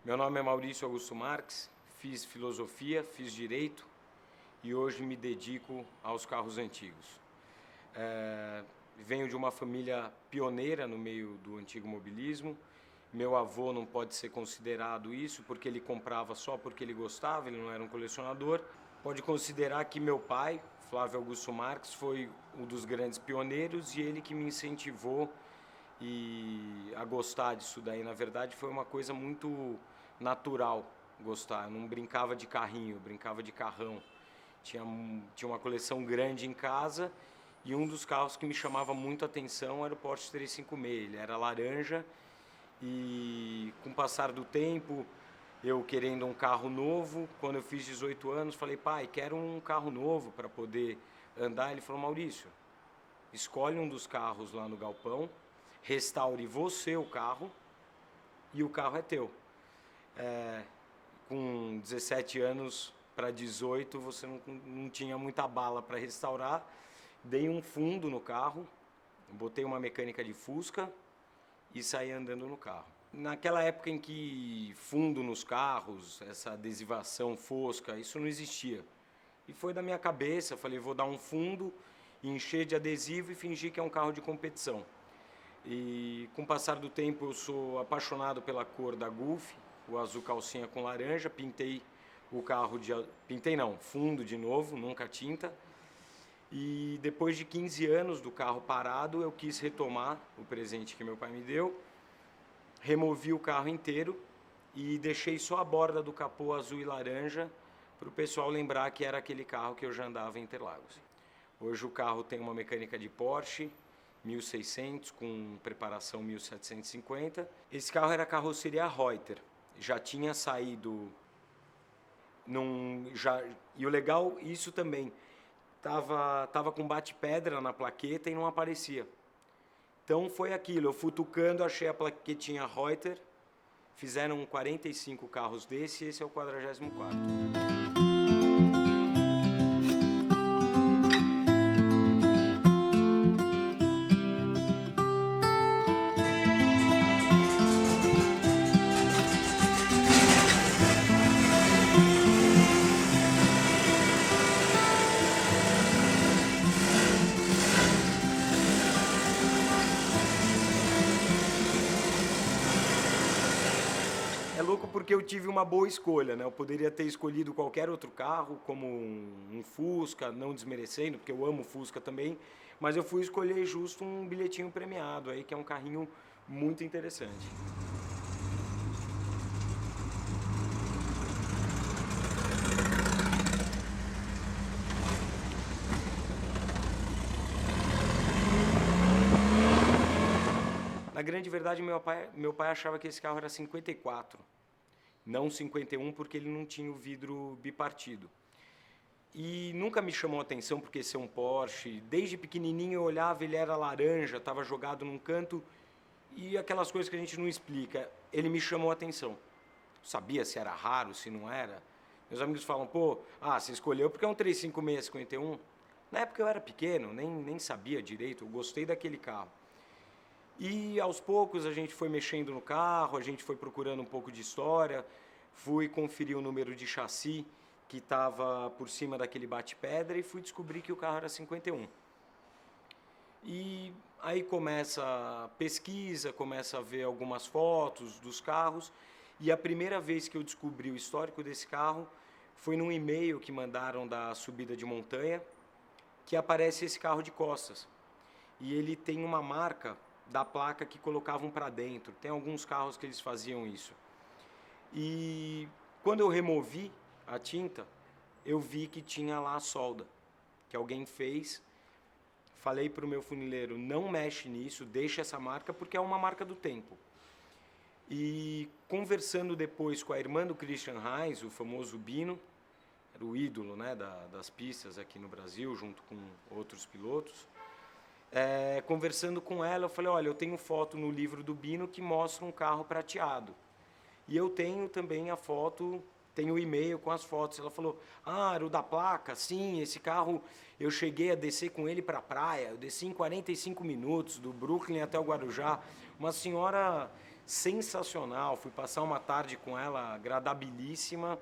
Meu nome é Maurício Augusto Marques, fiz filosofia, fiz direito e hoje me dedico aos carros antigos. Venho de uma família pioneira no meio do antigo mobilismo. Meu avô não pode ser considerado isso porque ele comprava só porque ele gostava, ele não era um colecionador. Pode considerar que meu pai, Flávio Augusto Marques, foi um dos grandes pioneiros e ele que me incentivou a gostar disso daí. Na verdade, foi uma coisa muito natural gostar. Eu não brincava de carrinho, eu brincava de carrão. Tinha uma coleção grande em casa e um dos carros que me chamava muito a atenção era o Porsche 356. Ele era laranja e, com o passar do tempo, eu querendo um carro novo, quando eu fiz 18 anos, falei, pai, quero um carro novo para poder andar. Ele falou, Maurício, escolhe um dos carros lá no galpão, restaure você o carro e o carro é teu. Com 17 anos para 18, você não tinha muita bala para restaurar. Dei um fundo no carro, botei uma mecânica de Fusca e saí andando no carro. Naquela época em que fundo nos carros, essa adesivação fosca, isso não existia. E foi da minha cabeça, falei, vou dar um fundo, encher de adesivo e fingir que é um carro de competição. E com o passar do tempo eu sou apaixonado pela cor da Gulf, o azul calcinha com laranja, pintei o carro fundo de novo, nunca tinta. E depois de 15 anos do carro parado, eu quis retomar o presente que meu pai me deu, removi o carro inteiro e deixei só a borda do capô azul e laranja para o pessoal lembrar que era aquele carro que eu já andava em Interlagos. Hoje o carro tem uma mecânica de Porsche 1600 com preparação 1750. Esse carro era carroceria Reuter, já tinha saído e o legal, isso também, tava com bate-pedra na plaqueta e não aparecia. Então foi aquilo, eu futucando, achei a plaquetinha Reuter, fizeram 45 carros desse e esse é o 44º. É louco porque eu tive uma boa escolha, né? Eu poderia ter escolhido qualquer outro carro, como um Fusca, não desmerecendo, porque eu amo Fusca também, mas eu fui escolher justo um bilhetinho premiado aí, que é um carrinho muito interessante. Na grande verdade, meu pai achava que esse carro era 54, não 51, porque ele não tinha o vidro bipartido. E nunca me chamou a atenção porque ser um Porsche. Desde pequenininho eu olhava, ele era laranja, estava jogado num canto e aquelas coisas que a gente não explica. Ele me chamou a atenção. Sabia se era raro, se não era. Meus amigos falam, pô, você escolheu porque é um 356-51. Na época eu era pequeno, nem sabia direito, eu gostei daquele carro. E aos poucos a gente foi mexendo no carro, a gente foi procurando um pouco de história, fui conferir o número de chassi que estava por cima daquele bate-pedra e fui descobrir que o carro era 51. E aí começa a pesquisa, começa a ver algumas fotos dos carros e a primeira vez que eu descobri o histórico desse carro foi num e-mail que mandaram da subida de montanha, que aparece esse carro de costas. E ele tem uma marca da placa que colocavam para dentro. Tem alguns carros que eles faziam isso. E quando eu removi a tinta, eu vi que tinha lá a solda, que alguém fez. Falei para o meu funileiro, não mexe nisso, deixa essa marca, porque é uma marca do tempo. E conversando depois com a irmã do Christian Reis, o famoso Bino, era o ídolo, né, das pistas aqui no Brasil, junto com outros pilotos, conversando com ela, eu falei, olha, eu tenho foto no livro do Bino que mostra um carro prateado. E eu tenho também a foto, tenho o e-mail com as fotos. Ela falou, era o da placa? Sim, esse carro eu cheguei a descer com ele para a praia. Eu desci em 45 minutos, do Brooklyn até o Guarujá. Uma senhora sensacional, fui passar uma tarde com ela agradabilíssima.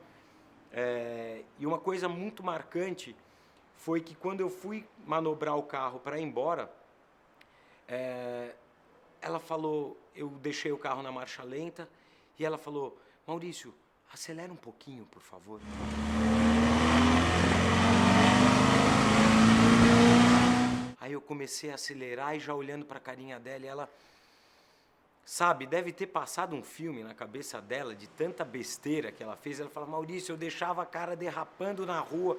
E uma coisa muito marcante foi que quando eu fui manobrar o carro para ir embora, ela falou, eu deixei o carro na marcha lenta e ela falou, Maurício, acelera um pouquinho, por favor. Aí eu comecei a acelerar e já olhando para a carinha dela, e ela, sabe, deve ter passado um filme na cabeça dela de tanta besteira que ela fez. Ela fala, Maurício, eu deixava a cara derrapando na rua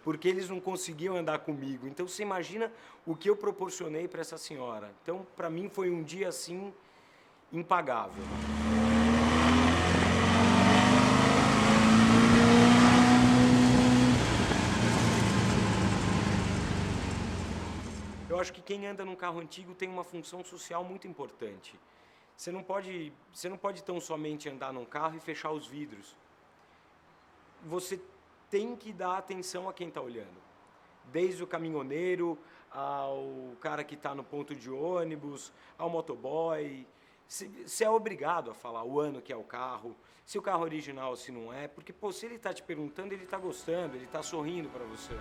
porque eles não conseguiam andar comigo. Então você imagina o que eu proporcionei para essa senhora. Então para mim foi um dia assim impagável. Eu acho que quem anda num carro antigo tem uma função social muito importante. Você não pode tão somente andar num carro e fechar os vidros. Você tem que dar atenção a quem está olhando. Desde o caminhoneiro, ao cara que está no ponto de ônibus, ao motoboy. Você é obrigado a falar o ano que é o carro, se o carro é original ou se não é, porque pô, se ele está te perguntando, ele está gostando, ele está sorrindo para você.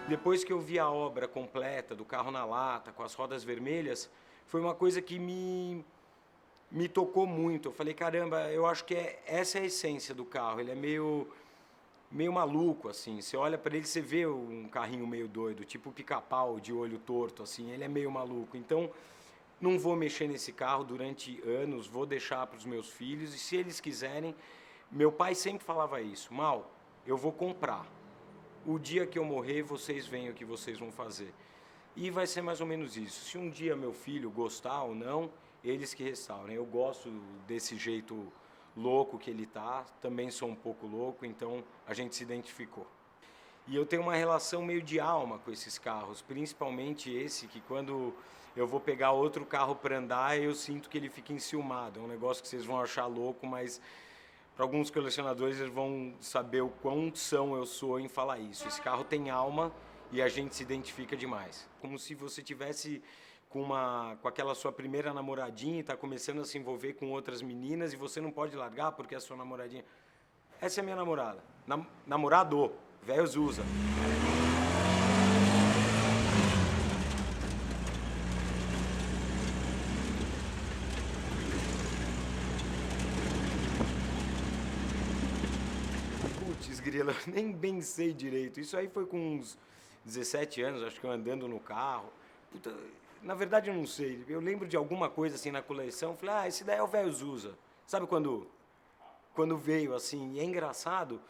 Depois que eu vi a obra completa do carro na lata, com as rodas vermelhas, foi uma coisa que me tocou muito. Eu falei, caramba, eu acho que essa é a essência do carro. Ele é meio maluco, assim. Você olha para ele, você vê um carrinho meio doido, tipo pica-pau de olho torto, assim. Ele é meio maluco. Então, não vou mexer nesse carro durante anos, vou deixar para os meus filhos. E se eles quiserem, meu pai sempre falava isso, Mal, eu vou comprar. O dia que eu morrer, vocês veem o que vocês vão fazer. E vai ser mais ou menos isso. Se um dia meu filho gostar ou não, eles que restaurem. Eu gosto desse jeito louco que ele tá, também sou um pouco louco, então a gente se identificou. E eu tenho uma relação meio de alma com esses carros, principalmente esse que quando eu vou pegar outro carro para andar, eu sinto que ele fica enciumado. É um negócio que vocês vão achar louco, mas para alguns colecionadores eles vão saber o quão são eu sou em falar isso. Esse carro tem alma e a gente se identifica demais. Como se você tivesse com aquela sua primeira namoradinha e está começando a se envolver com outras meninas e você não pode largar porque é a sua namoradinha. Essa é a minha namorada. Namorado, velhos usa. Putz, grila, eu nem bem sei direito. Isso aí foi com uns 17 anos, acho que eu andando no carro. Puta, na verdade eu não sei. Eu lembro de alguma coisa assim na coleção. Falei, esse daí é o velho Zusa. Sabe quando veio assim? E é engraçado,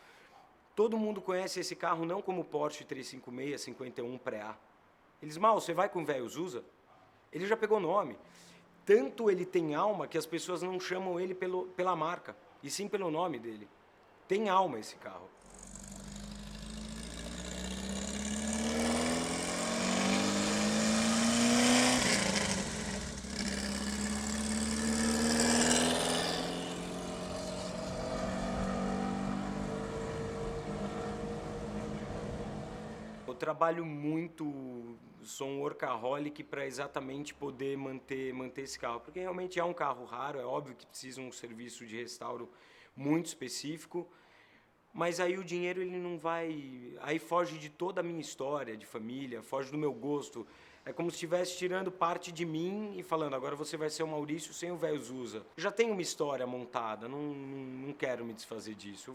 todo mundo conhece esse carro não como Porsche 356 51 Pré-A. Eles, Mal, você vai com o velho Zusa? Ele já pegou nome. Tanto ele tem alma que as pessoas não chamam ele pela marca, e sim pelo nome dele. Tem alma esse carro. Eu trabalho muito, sou um workaholic para exatamente poder manter esse carro, porque realmente é um carro raro, é óbvio que precisa um serviço de restauro muito específico, mas aí o dinheiro ele não vai, aí foge de toda a minha história de família, foge do meu gosto. É como se estivesse tirando parte de mim e falando, agora você vai ser o Maurício sem o velho Zusa. Já tenho uma história montada, não quero me desfazer disso.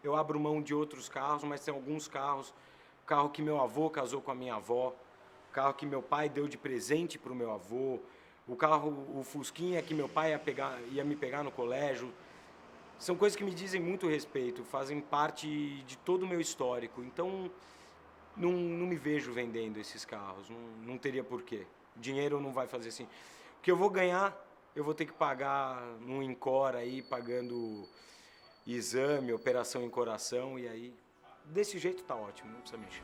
Eu abro mão de outros carros, mas tem alguns carros, o carro que meu avô casou com a minha avó, o carro que meu pai deu de presente para o meu avô, o Fusquinha que meu pai ia me pegar no colégio. São coisas que me dizem muito respeito, fazem parte de todo o meu histórico. Então, não me vejo vendendo esses carros, não teria porquê. O dinheiro não vai fazer assim. O que eu vou ganhar, eu vou ter que pagar num Encore aí, pagando exame, operação em coração, e aí, desse jeito tá ótimo, não precisa mexer.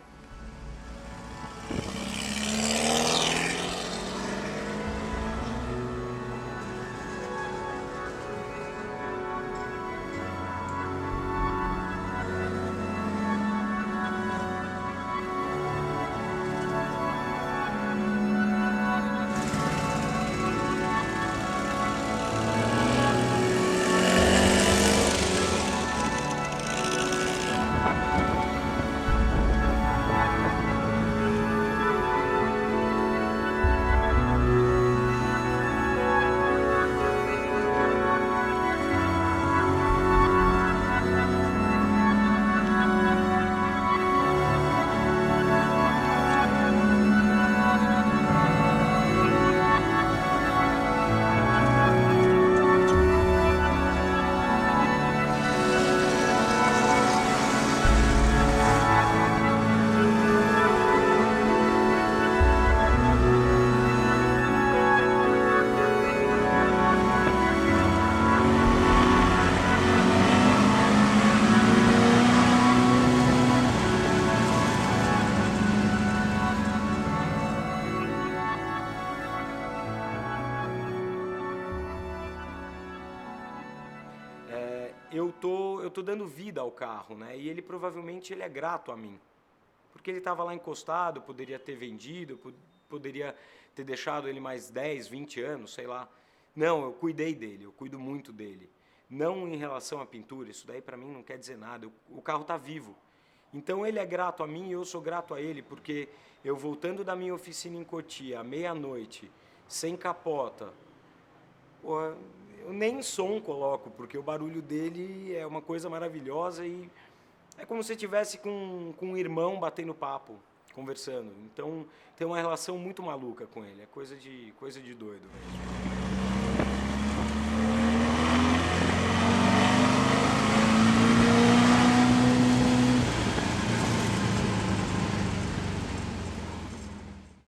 Eu tô dando vida ao carro, né? E ele provavelmente ele é grato a mim. Porque ele estava lá encostado, poderia ter vendido, poderia ter deixado ele mais 10, 20 anos, sei lá. Não, eu cuidei dele, eu cuido muito dele. Não em relação à pintura, isso daí para mim não quer dizer nada. O carro está vivo. Então ele é grato a mim e eu sou grato a ele, porque eu voltando da minha oficina em Cotia, à meia-noite, sem capota, eu nem som coloco, porque o barulho dele é uma coisa maravilhosa e é como se estivesse com um irmão batendo papo, conversando. Então tem uma relação muito maluca com ele, é coisa de doido mesmo.